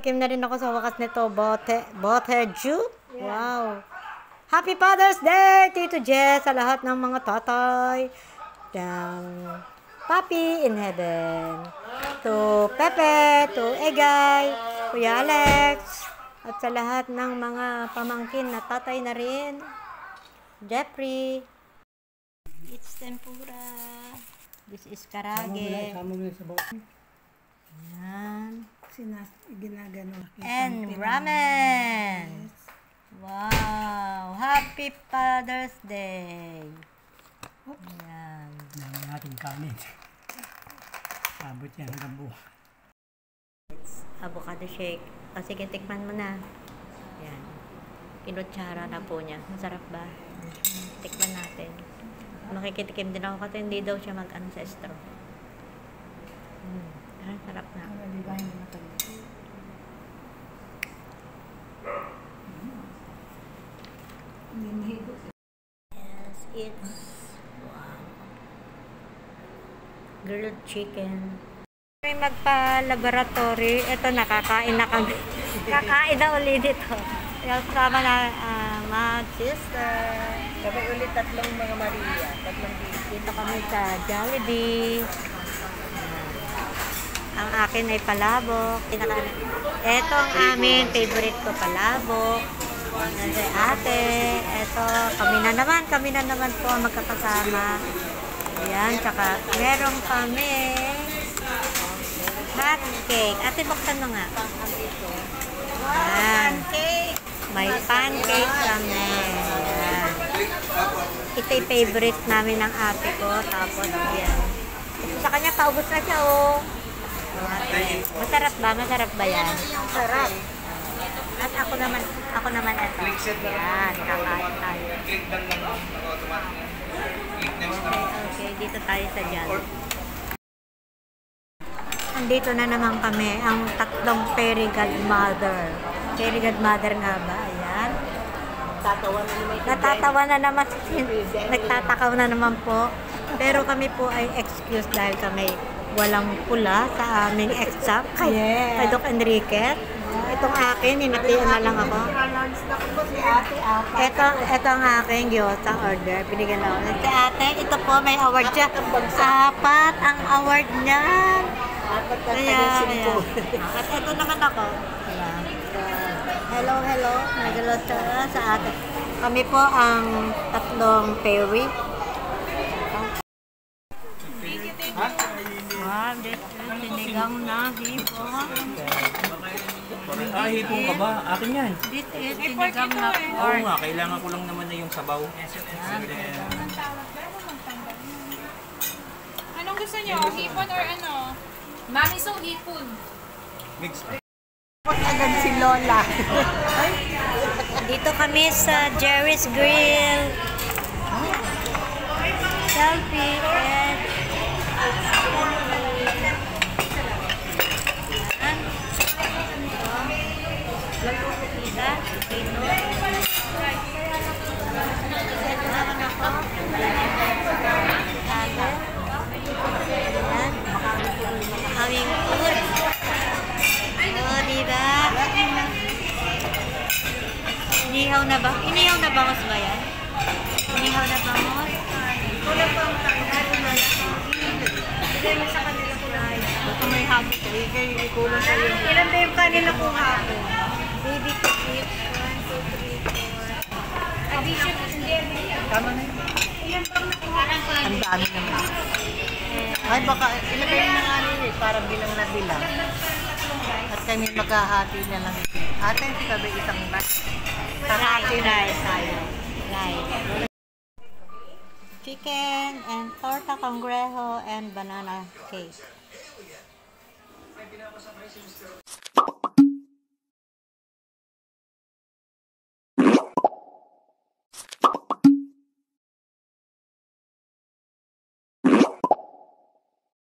Nakatikim na rin ako sa wakas nito. Boteju? Wow. Happy Father's Day, Tito Jess, sa lahat ng mga tatay. Papi in heaven. To Pepe, to Egay, Kuya Alex, at sa lahat ng mga pamangkin na tatay na rin. Jeffrey. It's tempura. This is karage. Ayan. And ramen. Wow! Happy Father's Day! Ayan. Dami natin kanin. Abot yan hanggang buwan. Avocado shake. O sige, tikman mo na. Ayan. Kinutsara na po niya. Masarap ba? Tikman natin. Makikitikim din ako kasi hindi daw siya mag-ano sa straw. Sarap na. Yes, it's wow. Grilled chicken. Magpa-laboratory. Ito, nakakain na kami. Kakain na ulit ito. Kasama na mag-sister. Kami ulit tatlong mga Maria. Dito kami sa Jollibee. Ang akin ay palabok. Ito ang aming favorite ko, palabok. Nandito ate. Ito, kami na naman po ang magkakasama. Ayan, tsaka meron kami hot cake. Ate, buksan mo nga. Ayan. May pancake kami. Ayan. Ito yung favorite namin ng ate ko. Tapos, ayan. Sa kanya, paubos na siya, oh. Masarap ba? Masarap ba yan? Sarap. At ako naman ito. Yan, kakain tayo. Okay, dito tayo sa Jollibee. Andito na naman kami, ang tatlong fairy godmother. Fairy godmother nga ba? Ayan. Natatawa na naman. Nagtatakaw na naman po. Pero kami po ay excuse dahil kami walang pula sa aming exam kay Doc Enriquez. Itong akin, hinatian na lang ako. Ito ang aking gyoza order. Binigyan na ako. Si ate, ito po may award siya. 4 ang award niyan. Ayan. At ito naman ako. Hello. Nagalo sa ate. Kami po ang tatlong fairy. Wow, this is sinigang na hipon. Hipon ka ba? Akin yan. This is sinigang na Oo pork. nga, kailangan ko lang naman na yung sabaw. Anong gusto nyo? Hipon or ano? Mami, so hipon. Mix. Agad si Lola. Dito kami sa Jerry's Grill. Selfie and aming food. Oh, diba? Inihaw na ba? Inihaw na bangos ba yan? Inihaw na bangos? Wala pa ang tanong. Bigay mo sa kanila kung ay. Baka may hapon ko. Ikulang sa iyo. Ilan ba yung kanila kung hapon? Baby cookies. 1, 2, 3, 4. Addition. Tama na yun. Ang dami naman. Ay, baka ilagay na nga nila parang bilang na bilang. At kami maghahati na lang. Ate, sabi isang rice. Rice tayo. Rice. Chicken and torta cangrejo and banana cake.